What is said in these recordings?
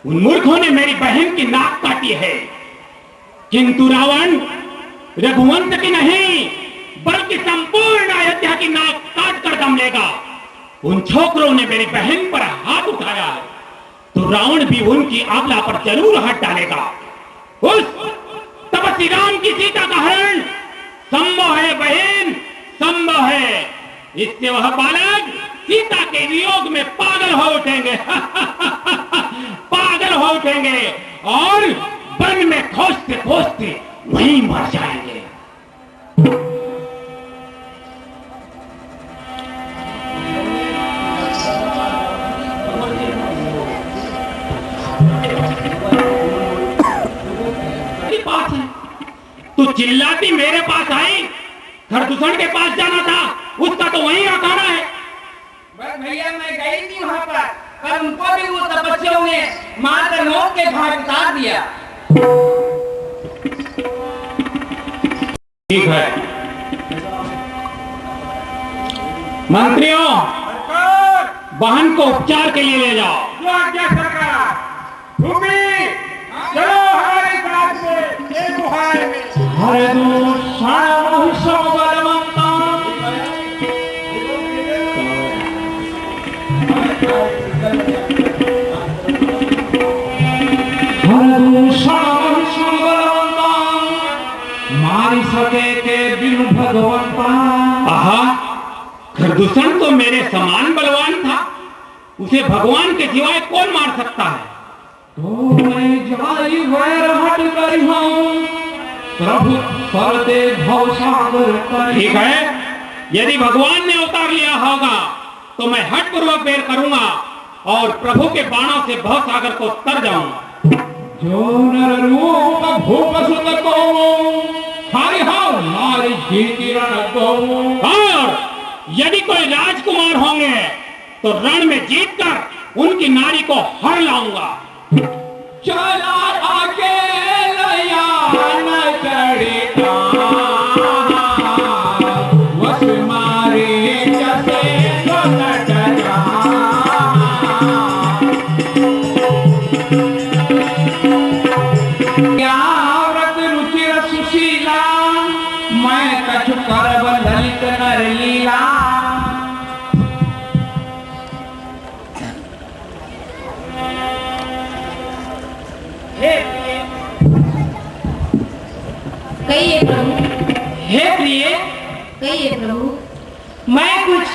उन मूर्खों ने मेरी बहन की नाक काटी है, किंतु रावण रघुवंश की नहीं बल्कि संपूर्ण अयोध्या की नाक काट कर दम लेगा। उन छोकरों ने मेरी बहन पर हाथ उठाया है तो रावण भी उनकी आबला पर जरूर हाथ डालेगा। उस तपस्वी राम की सीता का हरण संभव है बहन, संभव है। इससे वह बालक सीता के वियोग में पागल हो उठेंगे पागल हो उठेंगे और वन में खोजते खोजते वहीं मर जाएंगे। पास है तो चिल्लाती मेरे पास आई, खरदूषण के पास जाना था, उसका तो वहीं आकारा है। बस भैया मैं गई थी वहां पर उनको भी वो तपस्वियों ने मात्र नोक के घाट उतार दिया। ठीक है मंत्रियों, बहन को उपचार के लिए ले जाओ। क्या सरकार, चलो हमारे साथ में ये गुहार में। हरे दूषण सब बलवंता मारी सके के बिनु भगवंता। आहा, खरदूषण तो मेरे समान बलवान था, उसे भगवान के सिवाय कौन मार सकता है? तो मैं जाई वैर हट करी हूं प्रभु फल दे भव सागर करी। ठीक है, यदि भगवान ने उतार लिया होगा तो मैं हट पूर्वक वेर करूंगा और प्रभु के बाणों से भव सागर को तर जाऊंगा। जो नर रूप भूप सुत को हरि हो नारी जी किरण को। और यदि कोई राजकुमार होंगे तो रण में जीतकर उनकी नारी को हर लाऊंगा। चला आके लया न चढ़ेगा वस मारे जैसे व्रत रुचिर सुशीला मैं कछु करब ललित नर लीला। कहिए प्रभु। हे प्रिय, कहिए प्रभु। मैं कुछ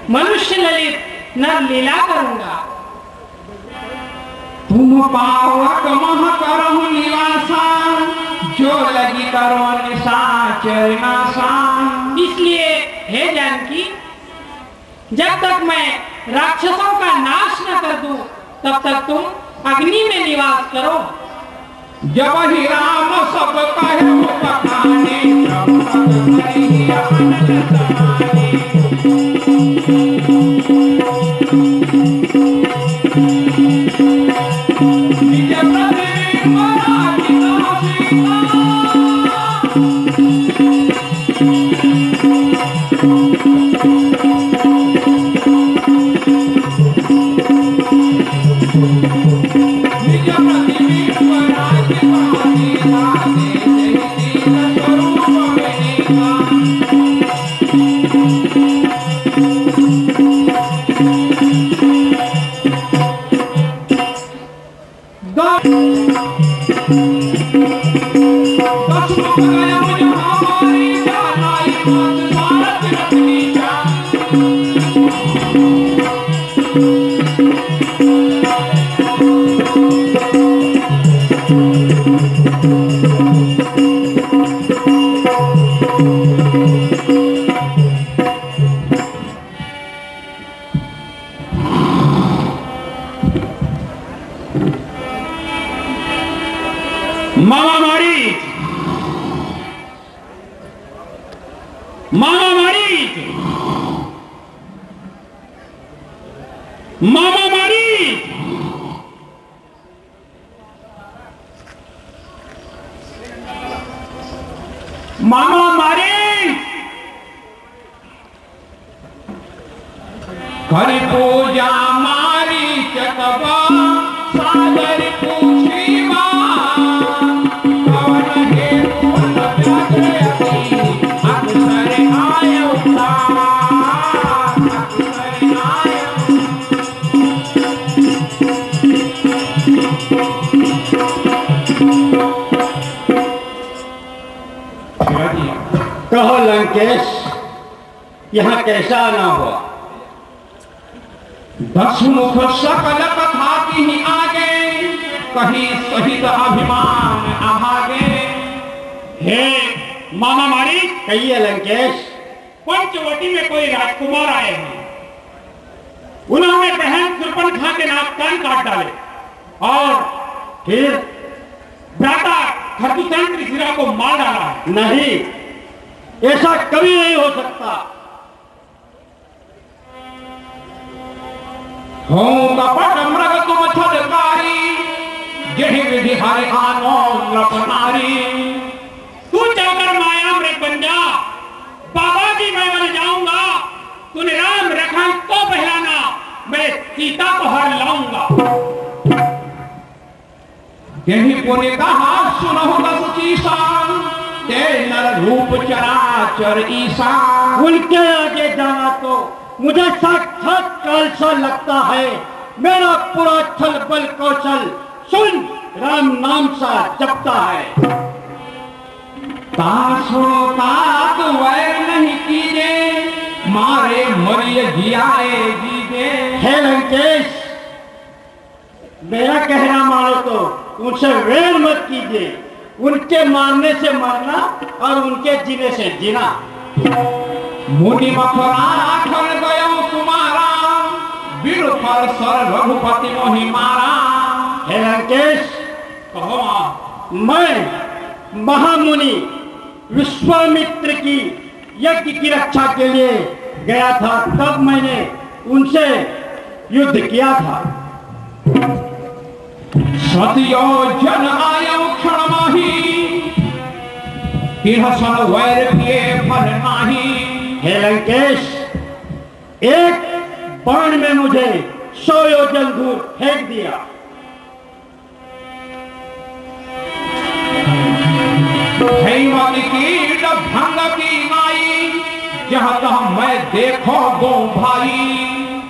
मनुष्य ललित नर लीला करूंगा। तुम पावक मह करहु निवासा जो लगी करो निशाचर नासा। इसलिए हे जानकी, जब तक मैं राक्षसों का नाश न कर दूं तब तक तुम अग्नि में निवास करो। जब ही राम सब कहे पकाने तब तक नहीं आनंद समाने। मामा मारीच, मामा मारीच, मामा मारीच। मामा मारीच करी पूजा मारीच कबा सागर लंकेश, यहाँ कैसा आना हुआ? 10 मुख सकल कथा की आगे, कहीं शहीद अभिमान अभागे। हे मामा मारी, कहिए लंकेश। पंचवटी में कोई राजकुमार आए हैं। उन्होंने बहन सुर्पनखा के नाक कान काट डाले और फिर? भ्राता खरदूषण त्रिशिरा को मार डाला है। नहीं, ऐसा कभी नहीं हो सकता। हूँ कपट मृग तुम छदकारी, यही विधि हर आनो लपनारी। तू चलकर माया मृग बन जा, बाबा जी मैं बन जाऊंगा। तूने राम रखा तो पहलाना, मैं सीता को हर लाऊंगा। यही पुण्य कहा सुनहु दस चीसान, ते नर रूप चराचर ईशान। उनके आगे जाना तो मुझे साक्षात काल सा लगता है। मेरा पूरा छल बल कौशल सुन राम नाम सा जपता है। तात वैर नहीं कीजे, मारे मरिय जियाए जीजे। हे लंकेश, मेरा कहना मानो तो उनसे वैर मत कीजिए। उनके मारने से मरना और उनके जीने से जीना। मुनि मथुरा खर गयो तुम्हारा, बीर पर सर रघुपति मोहि मारा। हे लंकेश, कहो मां। मैं महामुनि विश्वामित्र की यज्ञ की रक्षा के लिए गया था, तब मैंने उनसे युद्ध किया था। सतियो जन आयो क्षण माही, तिरसन वैर किए फल नाही। हे लंकेश, एक बाण में मुझे 100 योजन दूर फेंक दिया। कीट भंग की नाई, जहाँ तहाँ मैं देखो गो भाई।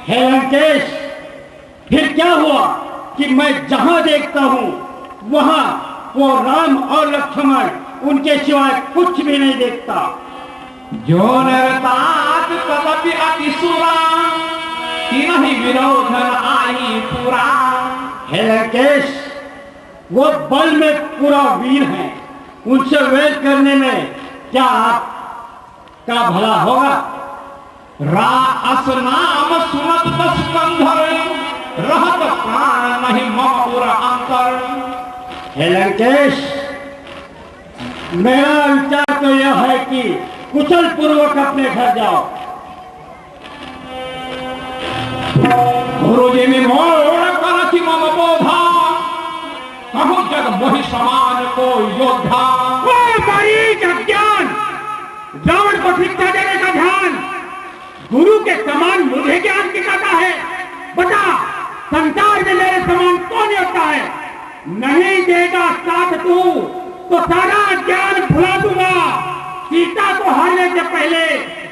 हे लंकेश, फिर क्या हुआ कि मैं जहां देखता हूं वहां वो राम और लक्ष्मण, उनके सिवाय कुछ भी नहीं देखता। जो नरतात कदपि अति सुरा, कि नहीं विरोधन आई पूरा। हे लंकेश, वो बल में पूरा वीर है। उनसे वैर करने में क्या आपका भला होगा? रास नाम सुनत दस कंधर, रहत प्राण नहीं मम उर अंतर। हे लंकेश, मेरा विचार तो यह है कि कुशल पूर्वक अपने घर जाओ। गुरु जी में मोड़ करथि मम बोधा, कहूँ जग मोहि समान को योद्धा। ज्ञान, रावण को शिक्षा देने का ध्यान, गुरु के समान मुझे ज्ञान सिखाता है। बता, संसार में मेरे समान कौन होता है? नहीं देगा साथ तू तो सारा ज्ञान भुला दूंगा। सीता को हारने से पहले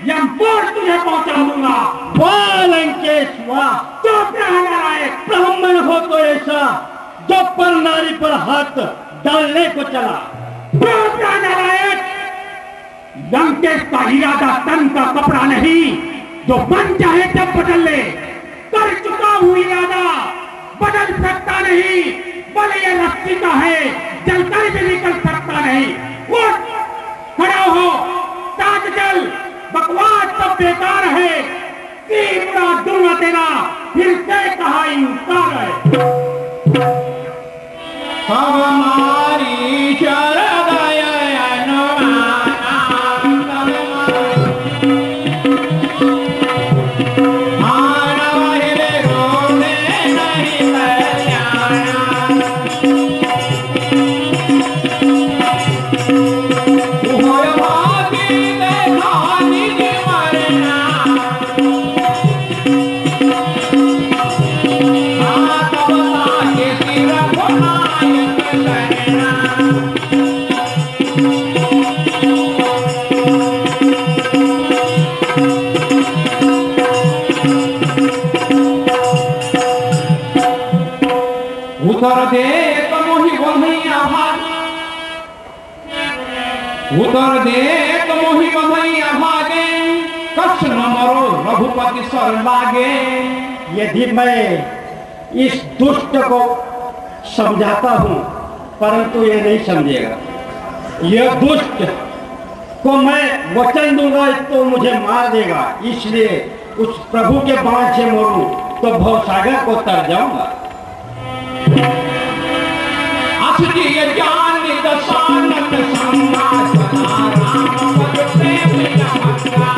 यमपुर तुझे पहुंचा दूंगा। वाह लंकेश वाह! चुप रह नारायण। ब्राह्मण हो तो ऐसा जो पर नारी पर हाथ डालने को चला। चुप रह नारायण। लंकेश का इरादा तन का कपड़ा नहीं, जो बन चाहे तब बदल ले। कर चुका हूँ इरादा, बदल सकता नहीं। बल ये रस्सी का है, जलकर भी निकल सकता नहीं। उठ, खड़ा हो, साथ चल। बकवास सब बेकार है, तीसरा दूंगा तेरा। फिर से कहा इंसान है। हमारी शरदय उतर दे तो मोहि बंधैया भाग, उतर दे तो मोहि बंधैया भाग। लक्ष्मण मरो रघुपति सर लागे। यदि मैं इस दुष्ट को समझाता हूँ परंतु ये नहीं समझेगा, यह दुष्ट को मैं वचन दूंगा तो मुझे मार देगा, इसलिए उस प्रभु के बाण से मरूं तो भवसागर को तर जाऊंगा। असली ज्ञान दशानन संगा सदा राम पद प्रेम जहंगा।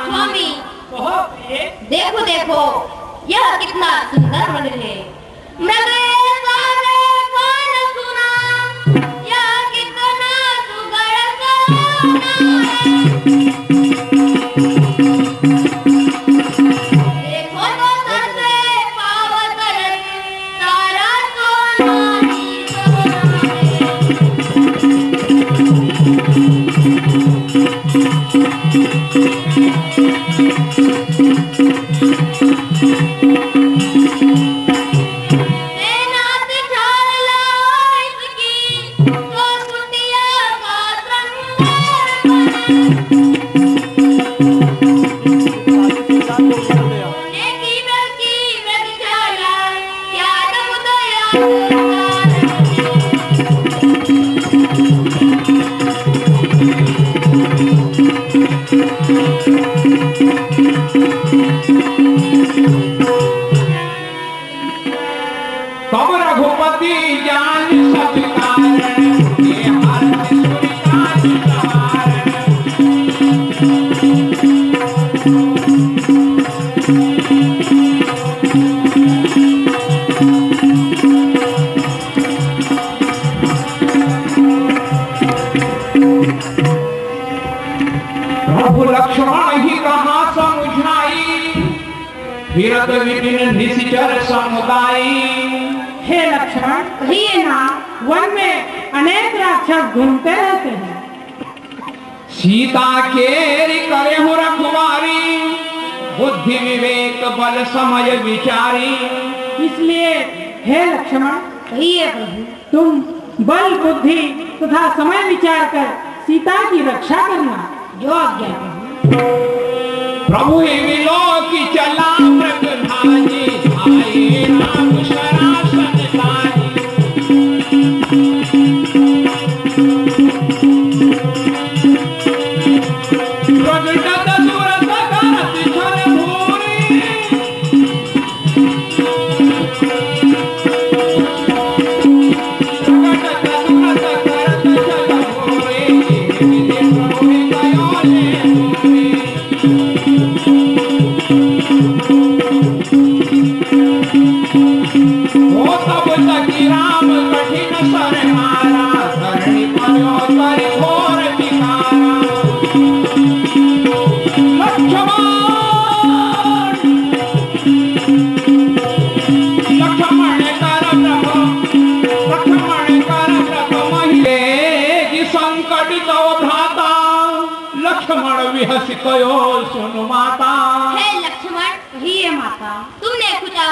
स्वामी देखो देखो यह कितना सुंदर वन है। मृग सारे कान सुना, यह कितना सुंदर देखो तो सबसे पावत सारा सोना ही तब रघुपति जान सब कारण, ये हर सुर काज सवारण। प्रभु लक्ष्मण ही कहा समझाई, फिरत विपिन निशिचर समुदायी। हे लक्ष्मण कहिए ना, वन में अनेक राक्षस घूमते रहते हैं। सीता केरी करे हो रखवारी, बुद्धि विवेक बल समय विचारी। इसलिए हे लक्ष्मण कहिए प्रभु, तुम बल बुद्धि तथा समय विचार कर सीता की रक्षा करना। जो आज्ञा कहो। प्रभु ही मिलो की चला मृग भाजी, भाई राम शरासन ताजी। प्रगटत सुरत करत छल भूरि, प्रगटत सुरत करत छल भूरि, प्रभु ही गयो ले भूरि।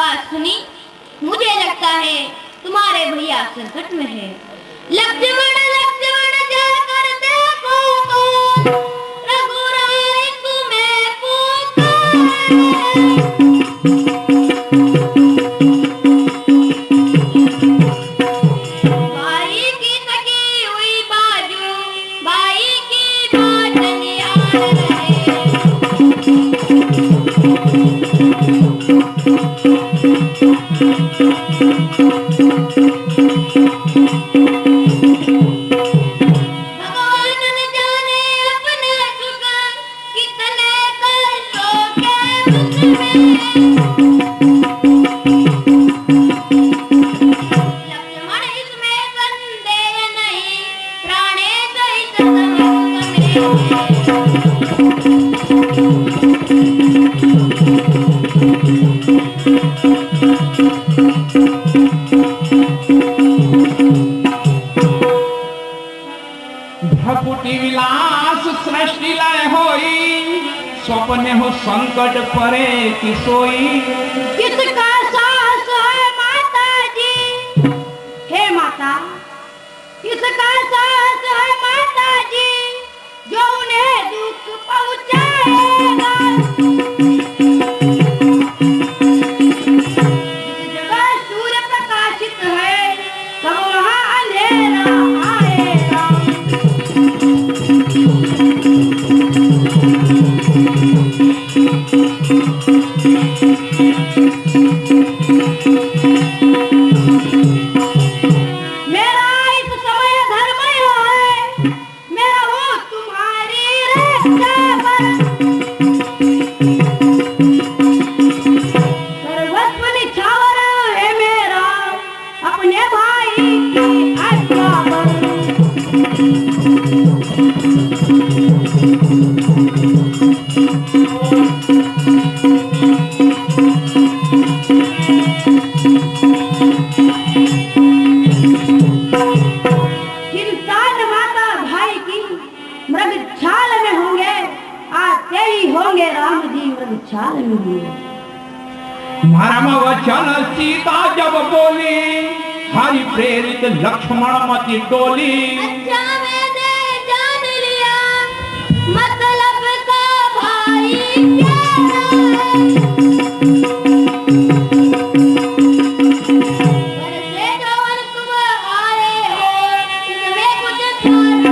आवाज सुनी, मुझे लगता है तुम्हारे भैया संकट में है। लक्ष्मण लक्ष्मण जाकर देखो तो रघुराई तुम्हें पुकारे। भाई की सकी हुई बाजू, भाई की बात निहार रहे। भगवान न जाने अपने सुख कितने कष्टों के दुख में। लक्ष्मण इसमें संदेह नहीं, प्राणे सहित समस्त भकुटी विलास सृष्टि लय होई, स्वप्न हो संकट परे कि सोई। किसका साहस है माता जी, हे माता, किसका साहस है माता जी, जो उन्हें दुख पहुंचाएगा। जिस जगह सूर्य प्रकाशित है, तब वहां अंधेरा आएगा। मेरा इस समय धर्म है, मेरा वो तुम्हारी रक्षा पर। सर्वस्व निछावर है मेरा, अपने भाई की आज्ञा पर। किंसान माता भाई की मृग छाल में होंगे, आते ही होंगे राम जी मृग छाल में होंगे। धर्म वचन सीता जब बोली, हरि प्रेरित लक्ष्मण मति डोली। अच्छा मैंने जान लिया, मतलब का भाई प्यारा है। घर से जो तुम आए हो, इसमें कुछ धर्म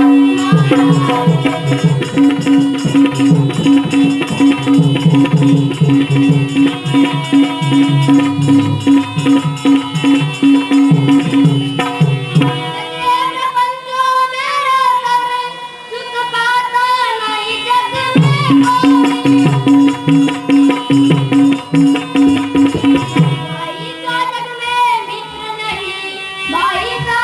प्रपंचों मेरा सब सुख पाता नहीं जग में कोई। भाई का जग में मित्र नहीं, भाई का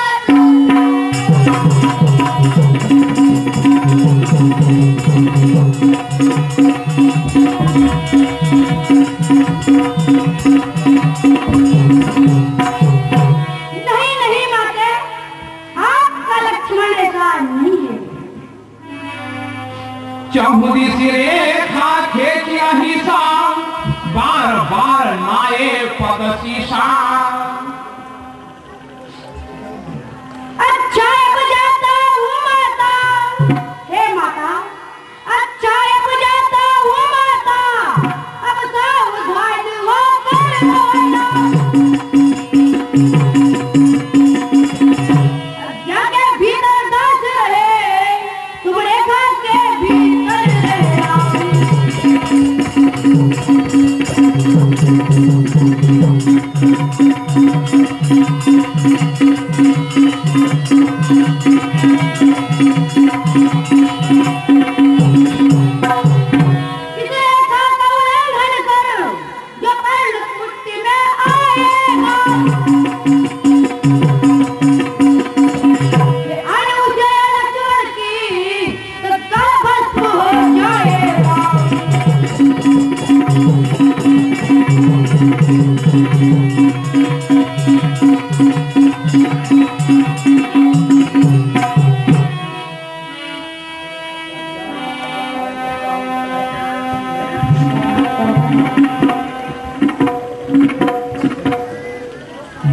नहीं नहीं माते, आपका लक्ष्मण ऐसा नहीं है। चहुदी सिरेखा खेचिया हिसा, बार बार नाये पद सीसा। अच्छा अब जाता हूँ माता, हे माता, अच्छा अब जाता हूँ माता, अब सावधान होकर रहना। आज्ञा के भीतर दास रहे, तुम रेखा के भीतर रहना। इस रेखा का उल्लंघन कर, जो पर्ण मुट्ठी में आएगा। ये अनुजय लक्ष्मण की तत्काल भस्म हो जाएगा।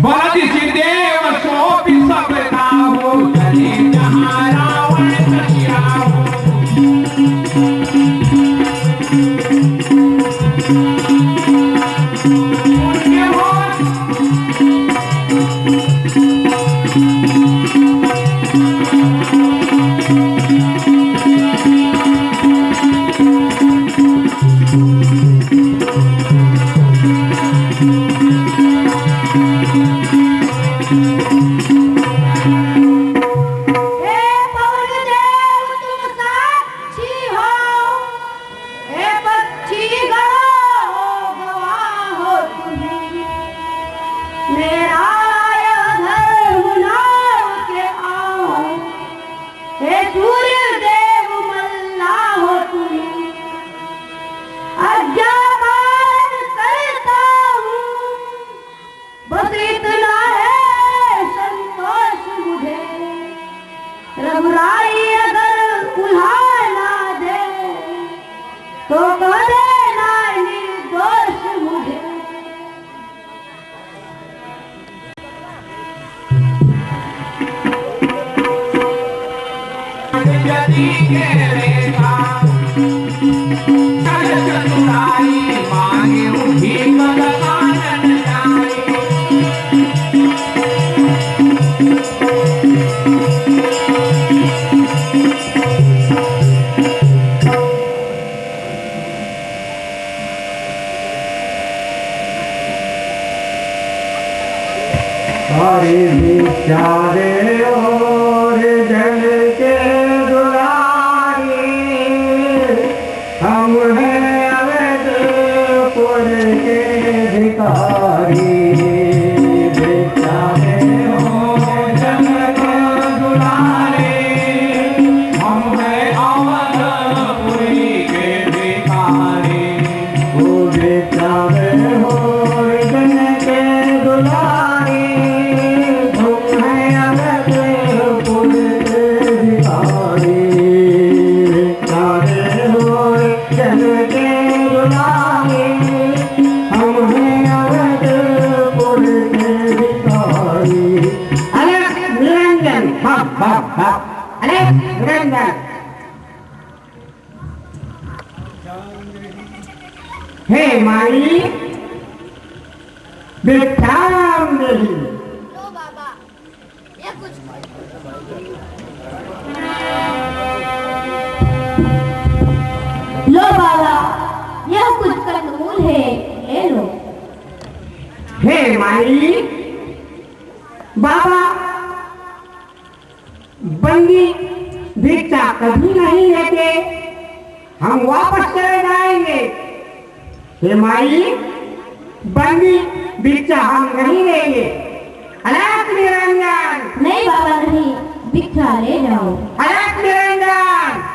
बलदिसि देव सोपि सब ताहु चले जहाँ रावण कचिराहु। हे माई विश्राम देही। लो बाबा, ये कुछ लो बाबा, यह कुछ कंदमूल है, ले लो। हे माई, बाबा बंदी भिक्षा कभी नहीं लेते, हम वापस चले जाएंगे। हे माई, बंदी भिक्षा हम नहीं लेंगे। अलग निरंजन। नहीं बाबा नहीं, भिक्षा ले जाओ। अलग निरंजन।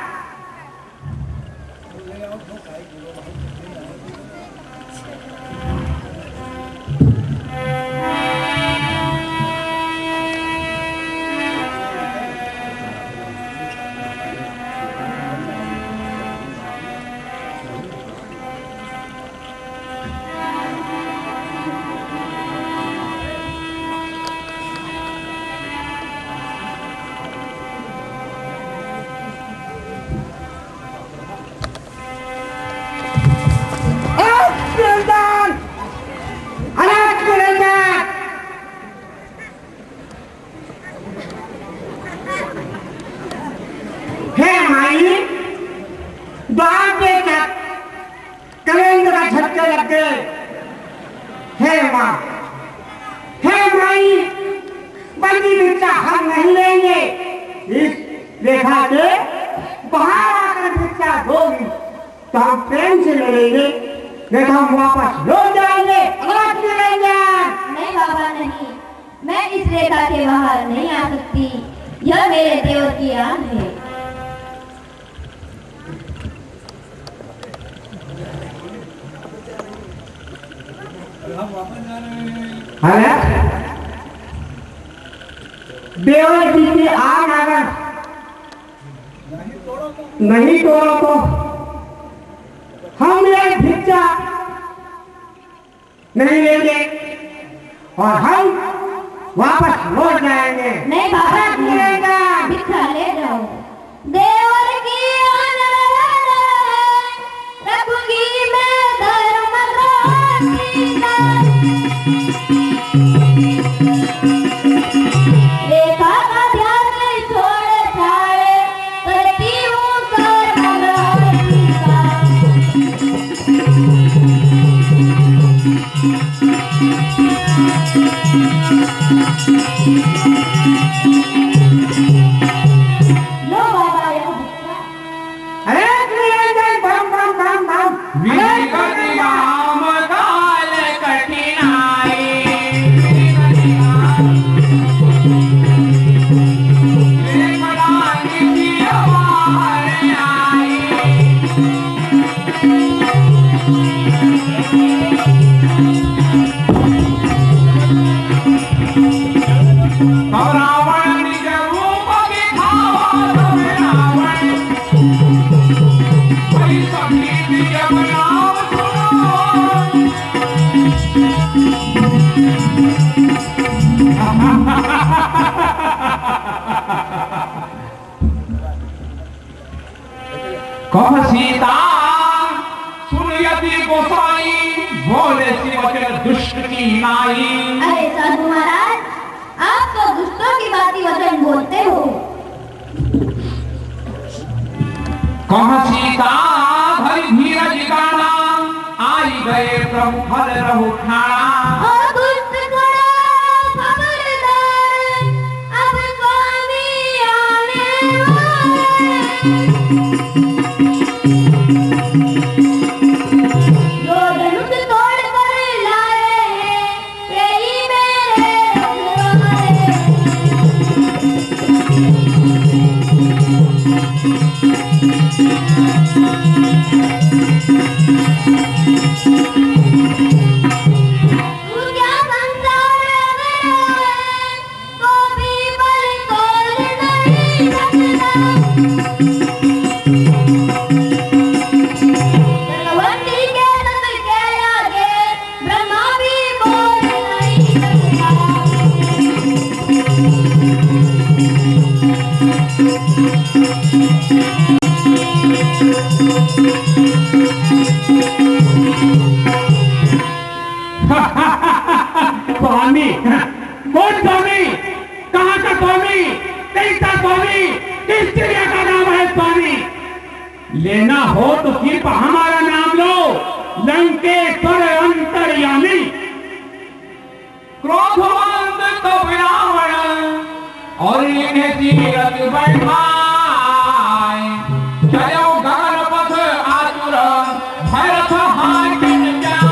हे माँ, हे माई, बंदी भिक्षा हम नहीं लेंगे। इस रेखा के बाहर आकर भिक्षा दोगी तो हम प्रेम से ले लेंगे, नहीं तो हम वापस लौट जाएंगे। नहीं बाबा नहीं, मैं इस रेखा के बाहर नहीं आ सकती, यह मेरे देव की आन है। देवर जी की आग अगर नहीं तोड़ो तो हम ये भिक्षा नहीं लेंगे। और हम वापस लौट जाएंगे। नहीं बाबा मिलेगा। बिठा ले जाओ। देवर की रखूंगी मैं धर्म रेखा का ध्यान नहीं छोड़ छाड़े करती हूँ कर्म लो बाबा ये अरे निरंजन बम बम बम बम। विकट नाम काल कठिनाई विकटानि की बाहर आई रावण निज रूप दिखावा सब रावण हरि सभी जब नाम सुनो कह सीता सुन यदि गोसाई बोले शिवचर दुष्ट की नाई अरे साधु महाराज आप तो दुष्टों की बाती वचन बोलते हो। कह सीता धरि धीरज गाना आई गए प्रभु फल रहु ठाणा और दुष्ट खड़ा खबरदार अब स्वामी आने वाले जो धनुष तोड़ कर लाए हैं यही मेरे रखवाले। तू क्या संसार में है तो भी बल तोड़ नहीं सकता। भगवती के तत्व के आगे ब्रह्मा भी बोल नहीं स्वामी कौन स्वामी? कहाँ का स्वामी? कैसा स्वामी? किस चिड़िया का नाम है स्वामी? लेना हो तो सिर्फ हमारा नाम लो, लंकेश्वर अंतर्यामी। क्रोधवंत तब रावण और इन्हें तीरथ बैठाए चलो गगन पथ आतुर भरत हाकिन जाए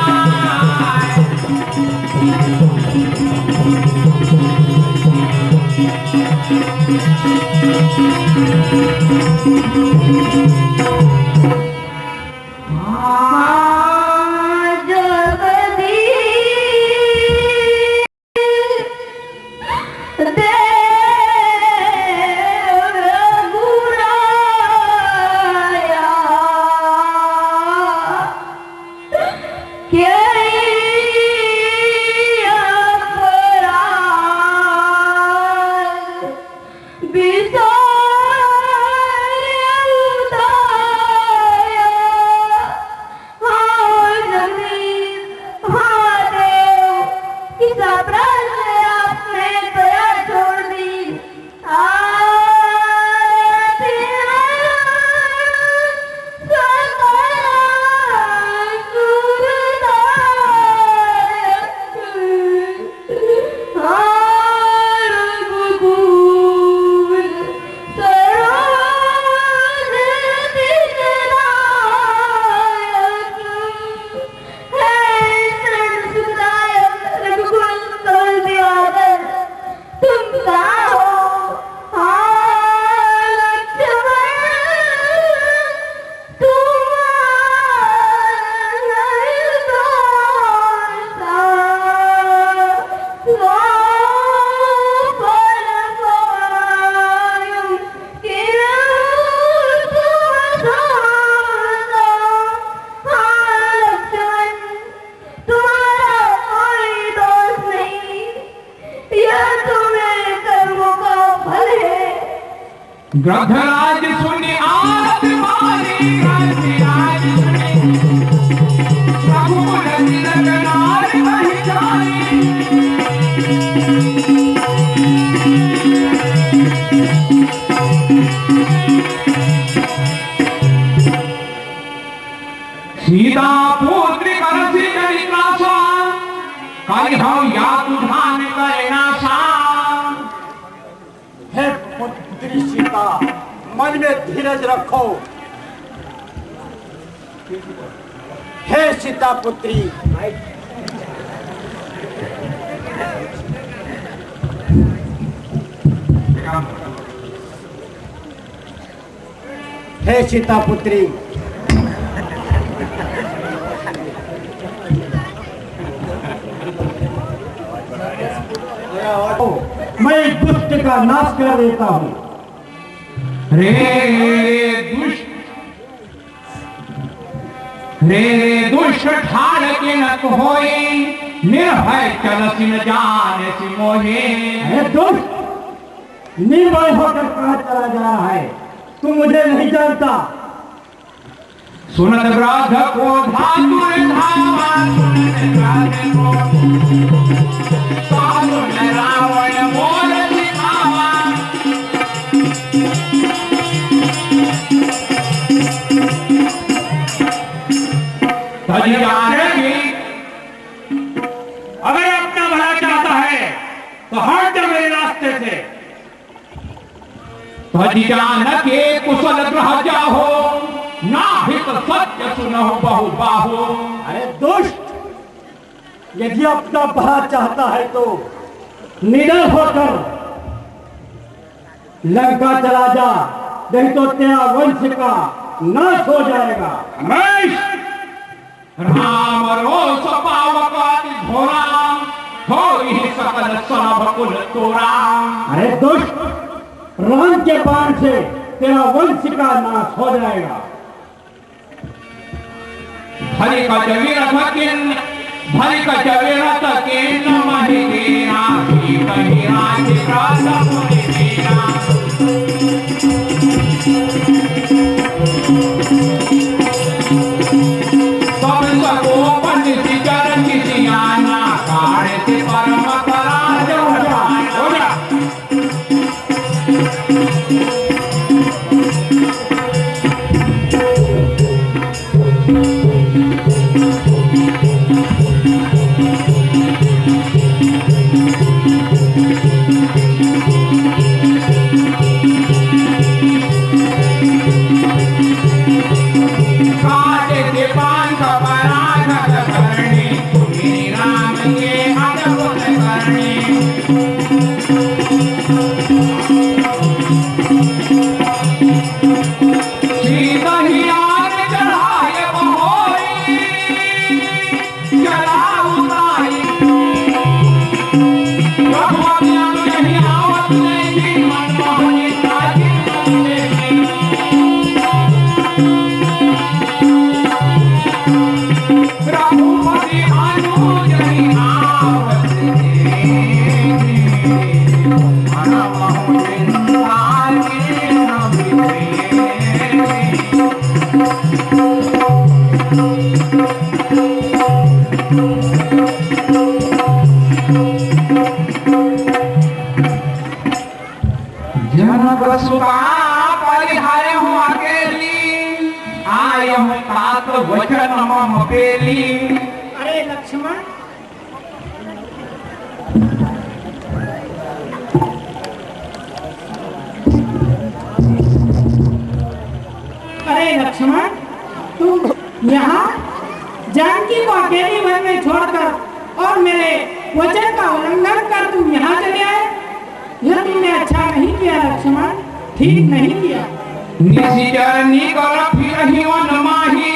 बिसार गृधराज सुने आरत मारी गृधराज सुने रघुकुल तिलक नारी वही जानी सीता पुत्री करसी करी त्रासा करी हम या तुझान करे नासा हे पुत्री सीता, मन में धीरज रखो। हे सीता पुत्री, हे सीता पुत्री, मैं दुष्ट का नाश कर देता हूँ। रे दुष्ट ठाड़ के न होए निर्भय चलसी न जाने सी मोहे। हे दुष्ट, निर्भय होकर कहाँ चला जा रहा है? तू मुझे नहीं जानता। सुनत ब्राध को धातुर धावा सुनत ब्राध को साधुन रावण मोर दिखावा। अगर अपना भला चाहता है तो हट जा मेरे रास्ते से। के कुशल ग्रह जाहो नाहित सत्य सुनहो बहु बाहो। अरे दुष्ट, यदि अपना भला चाहता है तो निडर होकर लंका चला जा, नहीं तो तेरा वंश का नाश हो जाएगा। राम रोष पावकाति घोरा होई सकल सब कुल तोरा। अरे दुष्ट, राम के बाण से तेरा वंश का नाश हो जाएगा। भरी का जवीरथ किन महि तेरा की कही राज राज मुनि तेरा। सब सको पंडित जन किसी आना काढ़े से परम कराज हो जा। वचन मम पेली। अरे लक्ष्मण, तुम यहाँ जानकी को अकेली वन में छोड़कर और मेरे वचन का उल्लंघन कर तुम यहाँ चले आए। यह तुमने अच्छा नहीं किया लक्ष्मण, ठीक नहीं किया। निशिचरनी कर फिरहि वन माही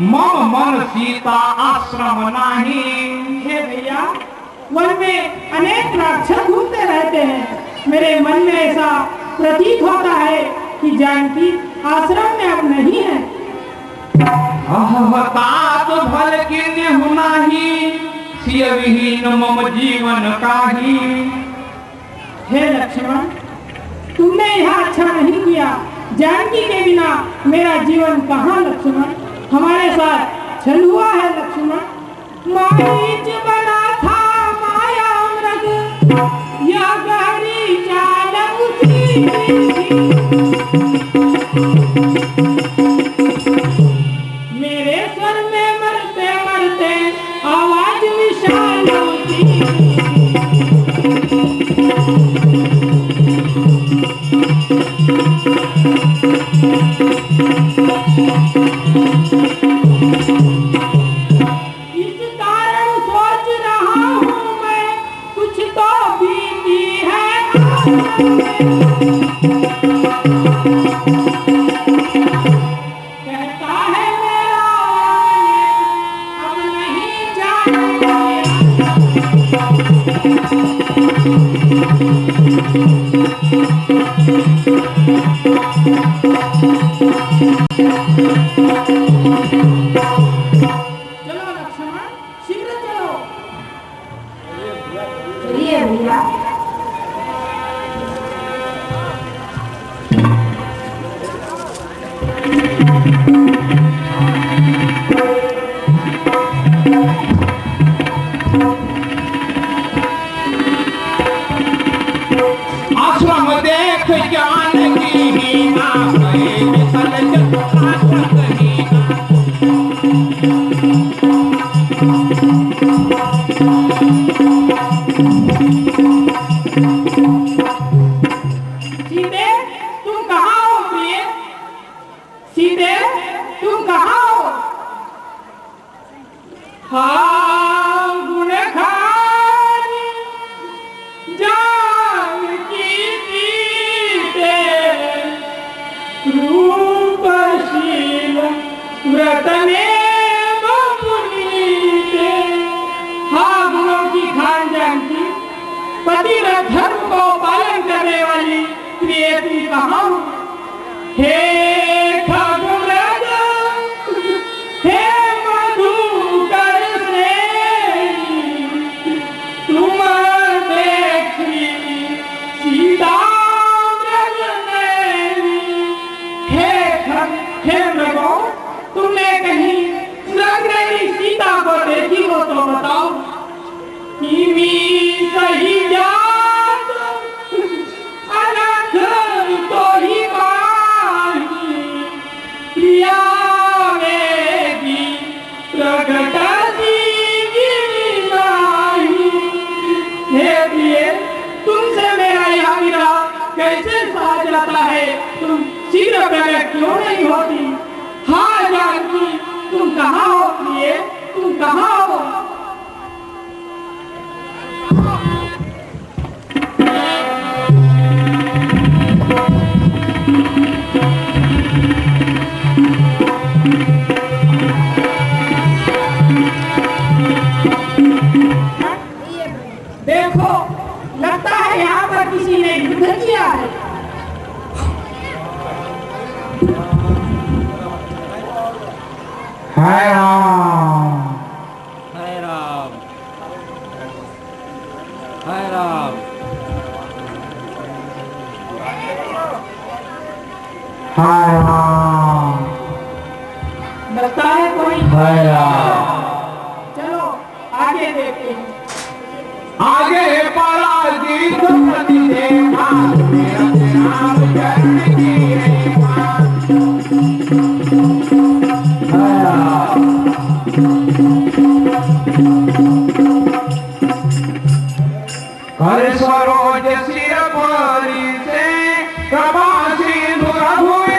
मम मन सीता आश्रम नाही। हे भैया, वन में अनेक राक्षस घूमते रहते हैं। मेरे मन में ऐसा प्रतीत होता है कि जानकी आश्रम में अब नहीं है। तात भल किन्य हुनाही सिय विहीन मम जीवन काही। हे लक्ष्मण, तुमने यह अच्छा नहीं किया। जानकी के बिना मेरा जीवन कहाँ लक्ष्मण, हमारे साथ छल हुआ है लक्ष्मण। मारीच बना था माया मृग, यह गहरी चाल उसी मेरे स्वर में मरते मरते आवाज विशाल होती। इस कारण सोच रहा हूँ मैं, कुछ तो बीती है कहता है मेरा अब नहीं जाना। चलो लक्ष्मण, शीघ्र चलो। चलिए भैया। आश्रम देख ज्ञान की हीना, भय विसल जग आशक हीना। सीते, तुम कहाँ हो प्रिय? सीते, तुम कहाँ हो? हाँ गुणखान जानकी सीते, रूपशील व्रतने मुनीते। हाँ गुणों की खान जानकी, पतिव्रत धर्म को पालन करने वाली प्रिय तुम कहाँ हो? हे खगुरज, हे मधुकर श्रेणी, तुम देखी सीता व्रज नैनी। हे मृगो, तुमने कहीं व्रजनैनी सीता को देखी हो तो बताओ। किमी सही जात अनथ तो ही माही, प्रिया वेगी प्रगटती गिरिनाही। हे प्रिय, तुमसे मेरा यह विरह कैसे सहा जाता है? तुम शीघ्र प्रकट क्यों नहीं होती? हाँ जानकी, तुम कहाँ हो प्रिय, तुम कहाँ हो? देखो, लगता है यहाँ पर किसी ने युद्ध किया है। हाय राम, हाय राम, हाय राम। हाय राम, लगता है कोई। हाय राम। चलो आगे देखते हैं। आगे पराजित प्रति देखा, मेरा राम चरण की रेखा। हाय राम। कर सरोज सिर परी से प्रभा सिंधुर हुई,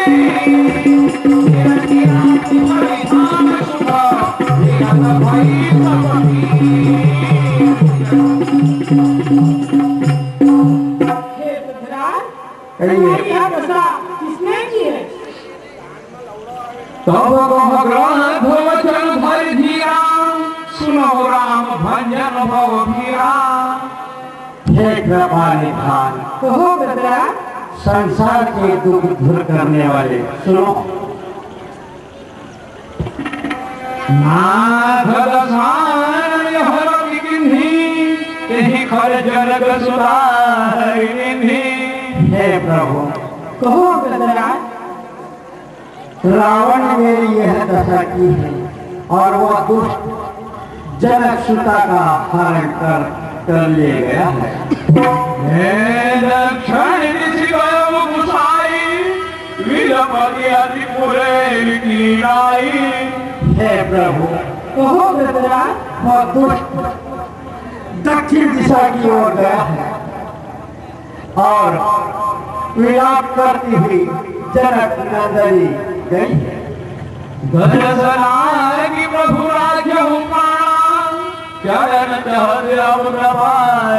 सिर सिरा तुम्हारी धाम शुभ, विगत भई हे पृथ्वीराज, तुम्हारी यह दशा किसने की है? तब कह ग्रंथ वचन धर धीरा, सुनो राम भंजन भव भीरा। हे कृपा निधान, कहो पृथ्वीराज। संसार के दुख दूर करने वाले सुनो। नाथ दशान हर विघ्नि, तेहि खर जनक सुधारिणि। हे प्रभु, कहो गजराज। रावण ने मेरी यह दशा की है और वह दुष्ट जनक सुता का हरण कर ले गया है। हे दक्षिण दिशि गयो गुसाई, विलपति अति पुरे की नाई। हे प्रभु, कहो गजराज। वह दुष्ट दक्षिण दिशा की ओर गया है और विलाप करती हुई जनक नंदनी गई है। गजसनार की प्रभु राज्य हूँ प्राण, चरण चहत अब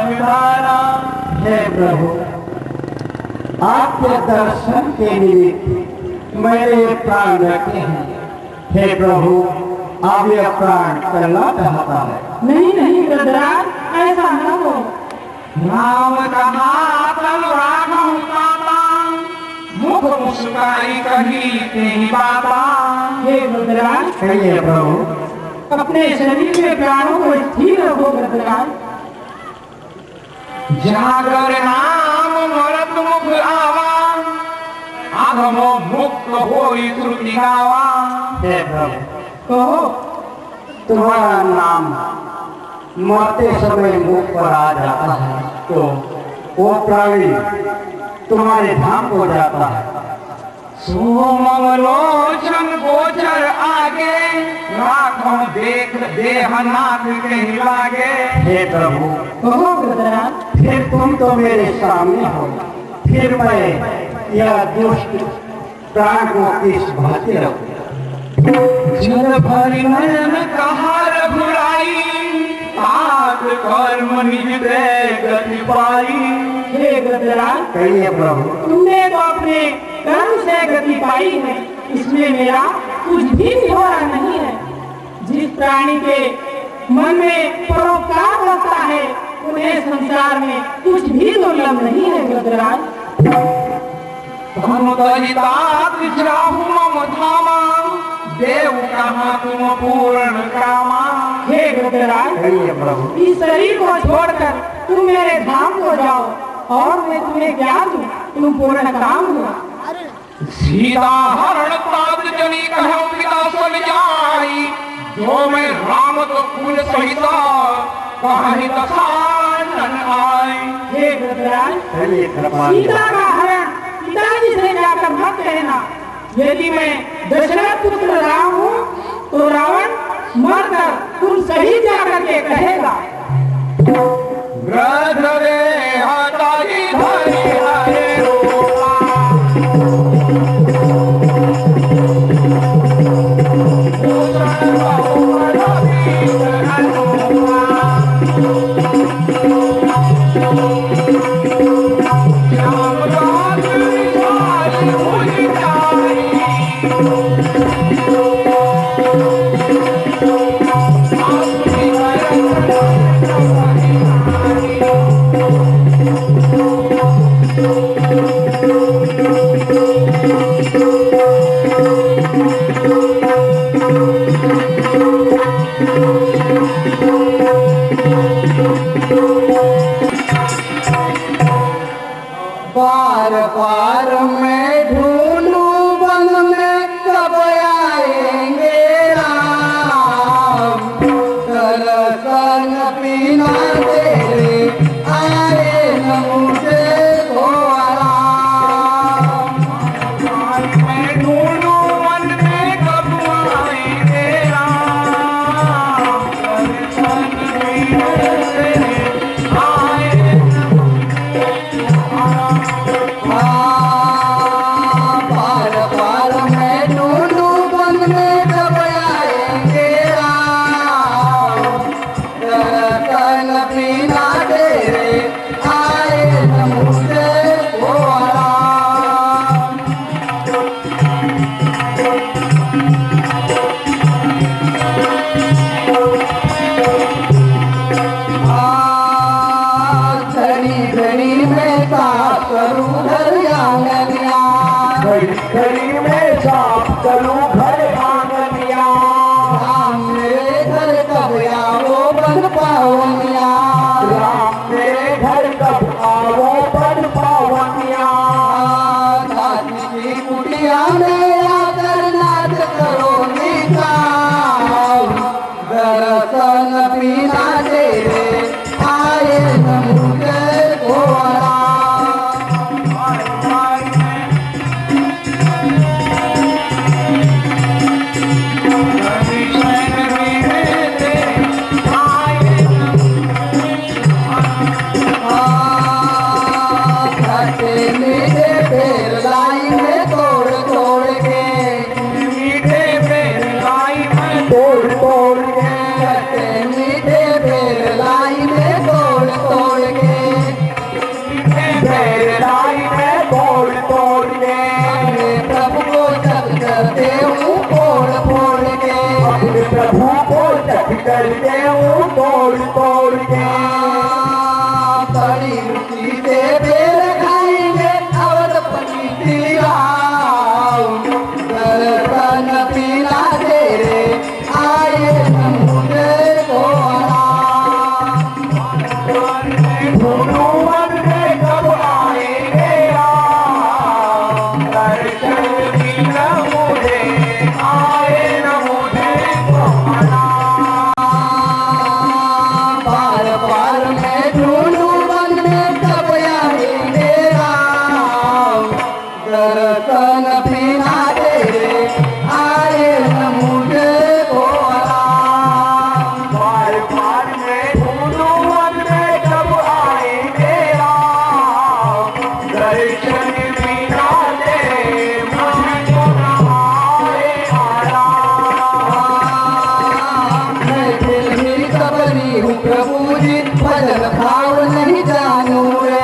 निधाना। हे प्रभु, आपके दर्शन के निमित्त मेरे प्राण रखे हैं। हे प्रभु, अब यह प्राण चलना चाहता है। नहीं नहीं गजराज, ऐसा न हो। राम कहा तन राखहु काता, मुख मुस्काई कही तेहि बाता। हे गजराज, कहिए प्रभु। अपने शरीर में प्राणों को स्थिर रखो गजराज। जागर नाम मरत मुख आवा, आगमो मुक्त होई श्रुति गावा। हे प्रभु, कहो। तुम्हारा नाम मरते समय मुख पर आ जाता है तो वो प्राणी तुम्हारे धाम को जाता है। सोमलोचन गोचर आगे, राखों देख देह नाथ कहीं लागे। हे प्रभु, कहो गजराज। फिर तुम तो मेरे सामने हो, फिर मैं यह दुष्ट प्राण को किस भांति रखूं? जल भरी नयन कहा रघुराई, तात कर्म निज दे गति पाई। हे गजराज, कहिए प्रभु। तुमने तो अपने कर्म से गति पाई है, इसमें मेरा कुछ भी निहोरा नहीं है। जिस प्राणी के मन में परोपकार होता है, उन्हें संसार में कुछ भी दुर्लभ नहीं है गजराज। धनु दरितात जाहु मम धामा, देव कहाँ तुम पूर्ण कामा। हे गजराज, कहिए प्रभु। इस शरीर को छोड़कर तुम मेरे धाम को जाओ और मैं तुम्हें क्या दूं, तुम पूर्ण काम हो। सीता हरण तात जनी कहूँ पिता सब जाई, जो मैं राम तो कुल सहित कहीं दशानन आई। हे गजराज, कहिए कृपाल। सीता का हरण पिताजी से जाकर मत कहना। यदि मैं दशरथ पुत्र राम हूँ तो रावण मरकर तुम सही जाकर के कहेगा। ग्रध रे हटाई धरी हरे रोमा, भूषण बहु रवि हनुमा। श्याम रात विशाल भुज जाई, आसुरी पार पार मैं ढूंढूं वन में कब आएंगे राम, दर्शन बिना तेरे आए न मुझे को आराम। मैं ढूंढूं मन में कब आएंगे राम, दर्शन बिना तेरे आए पार पार मैं ढूंढूं वन में कब आएंगे राम, दर्शन बिना तेरे आए न मुझे को आराम। घड़ी घड़ी में साफ करूं घर आंगनिया, घड़ी में साफ करूं घर आंगनिया। राम मेरे घर कब आओ बन पावनिया, राम मेरे घर कब आओ बन पावनिया। दोनों मन में कब आएंगे राम, दर्शन भी न मुझे आए न मुझे को आना। पार पार में ढूंढूं मन में कब आएंगे राम, दर्शन भी ना तेरे आए न मुझे को आराम। बार बार मैं ढूंढूं मन में कब आएंगे राम, दर्शन भी ना दे मुझको न आए आराम। मैं दिल ही सबरी हूँ प्रभु जी, भजन भाव नहीं जानू रे।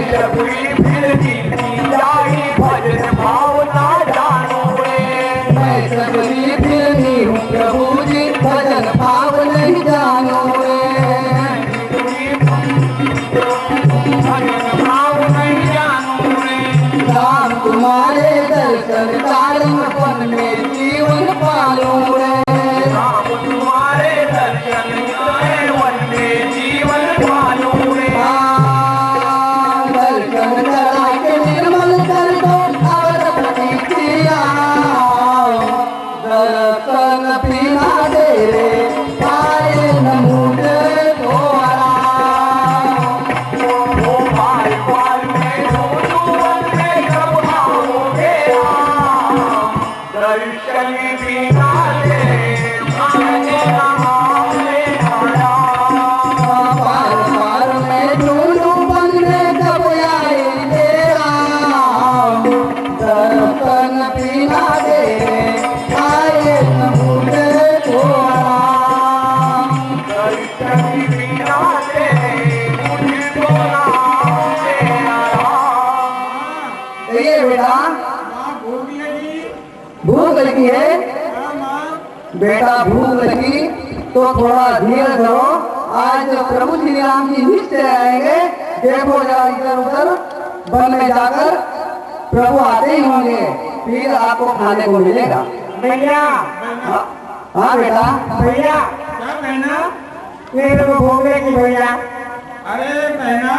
जबरी फिर जीती जाई भजन भाव ना जानू रे। मैं सबरी फिरनी हूँ प्रभु जी, भजन भाव नहीं जानू रे। भजन भाव नहीं जानू रे। राम तुम्हारे दर्शन कारण मन में जीवन पालूं रे। राम तुम्हारे दर्शन में वंदे जीवन पालू रे। दर्शन करा के निर्मल कर दो अवरपति किया, दर्शन बिना तेरे आए न मुझे को आराम। ओ बार बार मैं ढूंढूं मन में कब आओगे राम, दर्शन भी ना दे मुझे न आए आराम। पार पार में ढूंढूं मन में कब आएंगे राम, दर्शन बिना तेरे आए न मुझे को आराम। दर्शन भी ना दे मुझको न आए आराम। ये बेटा भूख लगी है बेटा, भूख लगी तो थोड़ा धीरज धरो। आज प्रभु श्री राम जी निश्चय आएंगे। देखो जरा इधर उधर वन में जाकर प्रभु आते ही होंगे, फिर आपको खाने को मिलेगा। भैया हाँ बेटा, भैया क्या कहना, मेरे को भूख लगी भैया। अरे बहना,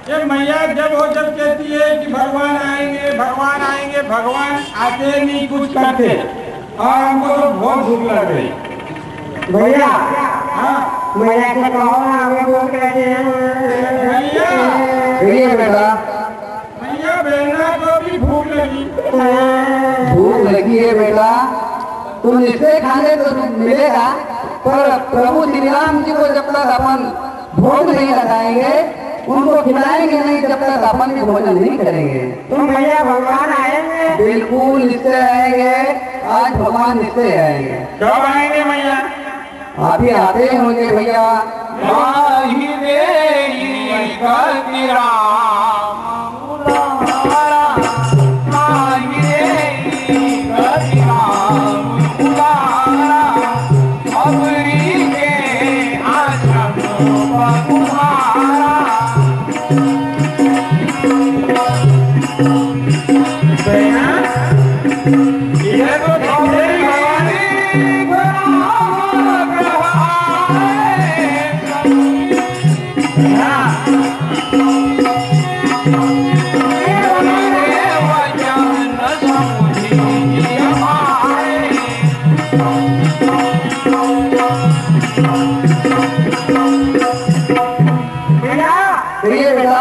ये मैया जब हो जब कहती है कि भगवान आएंगे भगवान आएंगे, भगवान आते नहीं कुछ करते, और हमको तो बहुत भूख लग रही। भैया हाँ भैया से कहो ना, हमें भूख लगी है। मैया, ये बेटा मैया बहना को भी भूख लगी। भूख लगी है बेटा, तुम निश्चय खाने को मिलेगा, पर प्रभु श्री राम जी को जब तक अपन भोग नहीं लगाएंगे, उनको खिलाएंगे नहीं, जब तक अपन भी भोजन नहीं करेंगे। तुम भैया भगवान आएंगे? बिल्कुल निश्चय आएंगे, आज भगवान निश्चय आएंगे। कब आएंगे मैया? आप ही आते होंगे भैया। माही मेरी गति राम उदारा, माही मेरी गति राम उदारा, अबरी के आश्रम पधारा। बहना, ये तो मेरी भवानी ये बेटा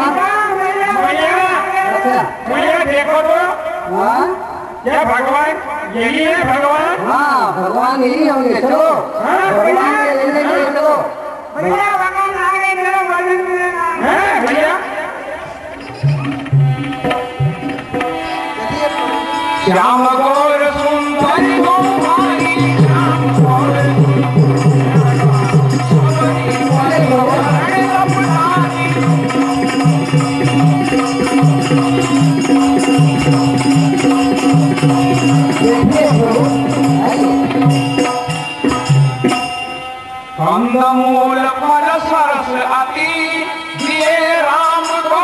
भैया देखो तो, हाँ क्या भगवान यही है भगवान? हाँ भगवान यही होंगे। चलो भगवान के लेने के लिए चलो। भैया भगवान आ गए, मेरा भोजन मिलेगा। हैं भैया? श्याम गौर सुंदर गोपाली, श्याम गौर कंदमूल पर सरस अति दिए राम को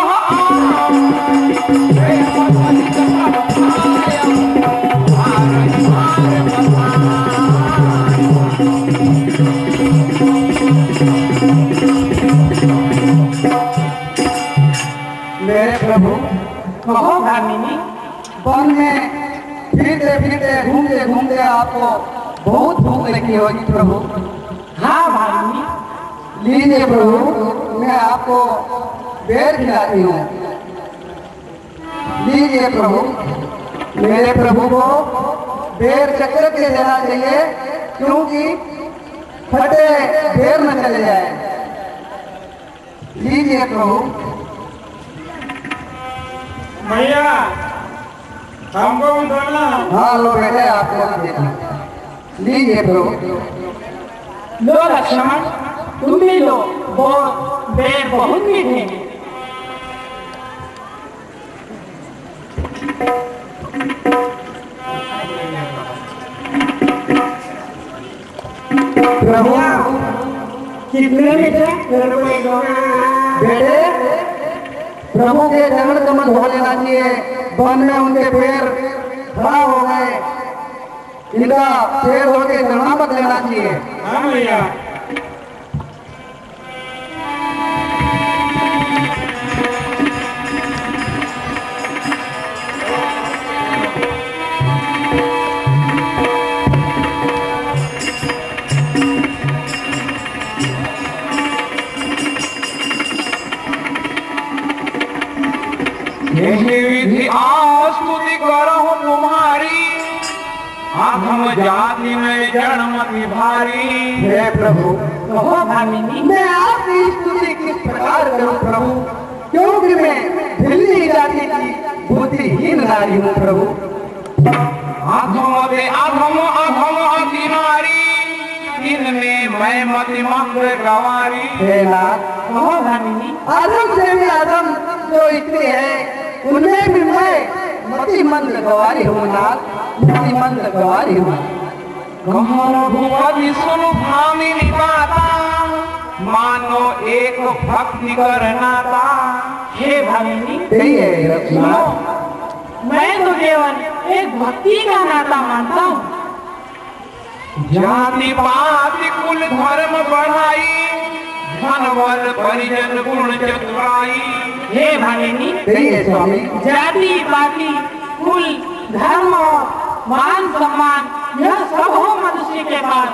मेरे प्रभु कहो भामिनी। वन में फिरते फिरते घूमते घूमते आपको बहुत भूख लगी होगी प्रभु। हाँ भामिनी। लीजिए प्रभु, मैं आपको बेर खिलाती हूँ। लीजिए प्रभु, मेरे प्रभु को बेर चक्कर के देना चाहिए, क्योंकि फटे बेर न चले जाए। लीजिए प्रभु। भैया हमको उठना। हाँ लो बेटे, आपको देना। लीजिए प्रभु। लो लक्ष्मण, तुम भी लो, बेर बहुत मीठे हैं। प्रभु कितने मीठे? बेटे, प्रभु के चरण कमल धो लेना चाहिए। वन में उनके पैर खराब हो गए, इनका पैर धो के चरणामत लेना चाहिए। हाँ भैया। यही विधि आस्तुति करहु तुम्हारी, अधम जाति में जन्मति भारी। हे प्रभु, कहो भामिनी। मैं आपकी स्तुति किस प्रकार करूं प्रभु, क्योंकि मैं दिल्ली जाति की बुद्धिहीन नारी हूँ प्रभु। अधम अधम अधम अति नारी, इनमें मैं मति मंद गवारी। हे नाथ, कहो भामिनी। आदम से भी आदम जो इतने हैं, उनमें भी मैं मति मंद गवारी हूँ नाथ, मति मंद गवारी हूँ। कहो रघुपति सुनु भामिनी बाता, मानो एक भक्ति करनाता। हे भामिनी, यही है लक्ष्मण। मैं तो केवल एक भक्ति का नाता मानता हूँ। जाति पाति कुल धर्म बढ़ाई, धन बल परिजन गुण चतुराई। हे भामिनी, यही है स्वामी। जाति पाति कुल धर्म मान सम्मान यह सब हो मनुष्य के पास,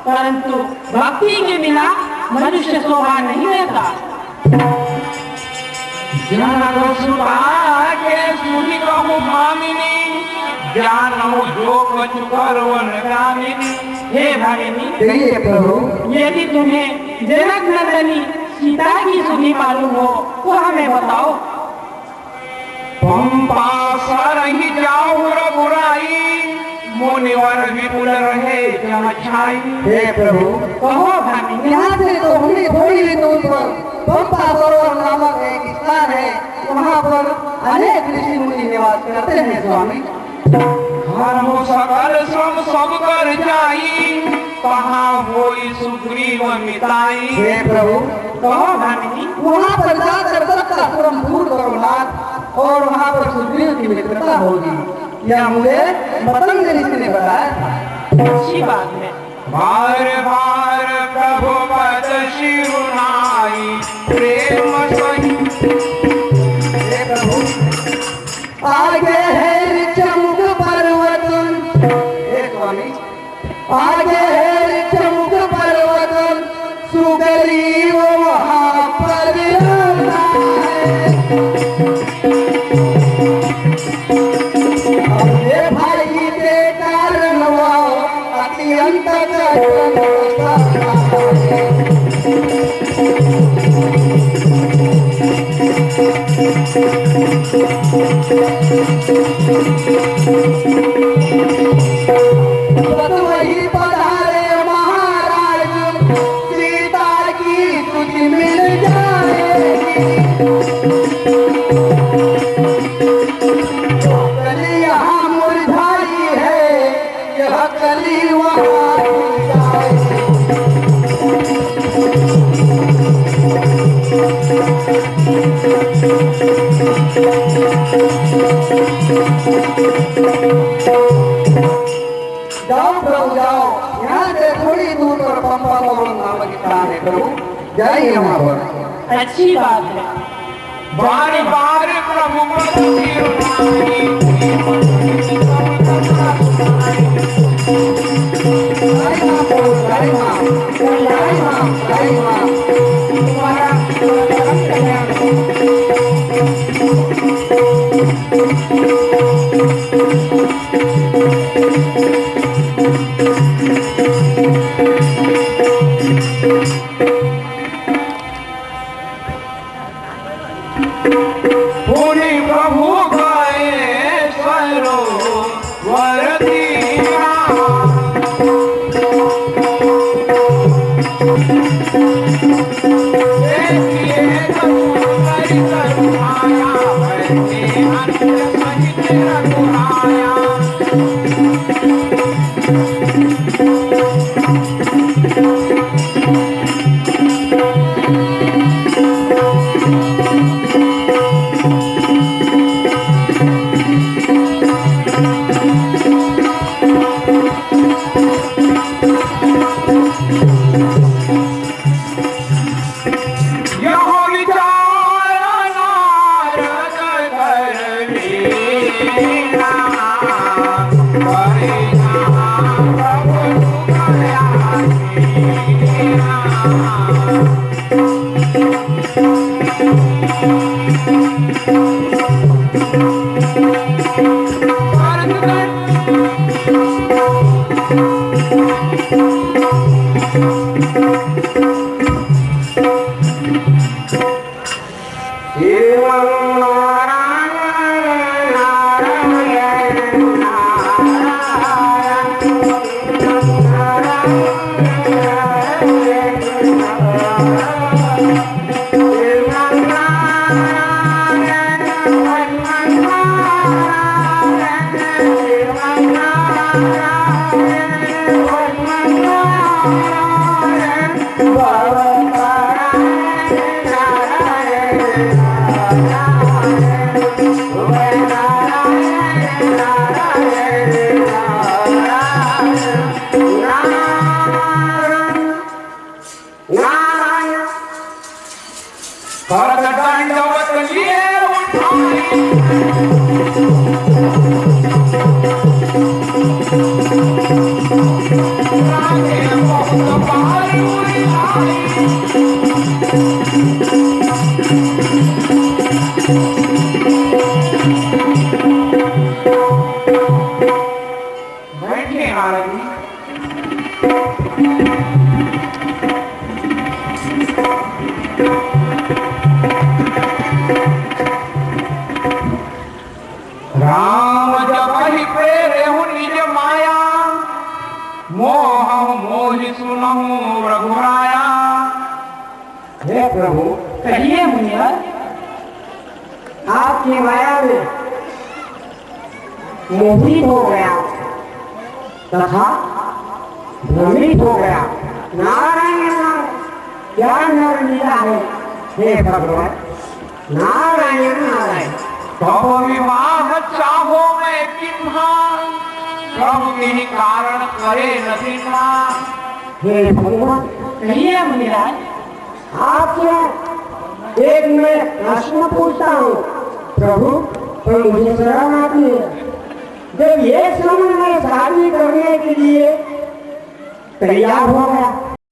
परंतु भक्ति के बिना मनुष्य शोभा नहीं रहता। जनक सुता के सुनि कहु भामिनी, जानहु जो कछु करवन गामिनी। हे भामिनी, यही है प्रभु। यदि तुम्हें जनक नंदनी सीता की सुधि मालूम हो तो हमें बताओ। पंपा सरहि जाहु रघुराई, मुनिवर विपुल रहे जहाँ छाई। हे प्रभु, कहो भामिनी। यहाँ से तो हमने थोड़ी ही दूर पर पंपा सरोवर नामक एक स्थान है, वहाँ पर अनेक ऋषि मुनि निवास करते हैं स्वामी। धर्म सकल श्रम सब कर जाई, कहाँ होई सुग्रीव मिताई। हे प्रभु, कहो भामिनी। वहाँ पर जाकर सबका श्रम दूर करो नाथ, और वहाँ पर सुग्रीव की मित्रता होगी। यह मुझे मतंग ऋषि ने बताया था। अच्छी बात है। बार बार प्रभु पद शिरुनाई, प्रेम सही। हे प्रभु, आगे है चमुक पर्वत। हे स्वामी, आगे है चमुक पर्वत, सुग्रीव वहाँ पर रहता है। अपने भाई के कारण वह अत्यंत कष्ट वही पधारे महाराज, सीता की तुझ मिल जाएगी। कली यहाँ मुरझाई है, यह कली वहाँ खिल जाएगी। जाओ प्रभु जाओ, यहाँ से थोड़ी दूर पर पंपा सरोवर नामक स्थान है प्रभु, जाइए वहाँ पर। अच्छी बात है। बार बार प्रभु पूरी प्रभु गए सरोवर दीना देखिए करुणाया बैठे अन्य सहित रघुराया राम जपहि प्रेरे निज माया मोह मोहि सुनहु रघुराया। हे प्रभु कहिए मुनिया, आपकी माया में मोहित हो गया तथा भ्रमित हो गया। नारायण क्या नर लीला है हे भगवान, नारायण नारायण। तब विवाह चाहो मैं किन्हा प्रभु के कारण करे न दिन्हा। हे भगवान कहिए मुनिराज। आपसे एक मैं प्रश्न पूछता हूँ प्रभु, तो मुझे शर्म आती है। जब ये समय में शादी करने के लिए तैयार हो गया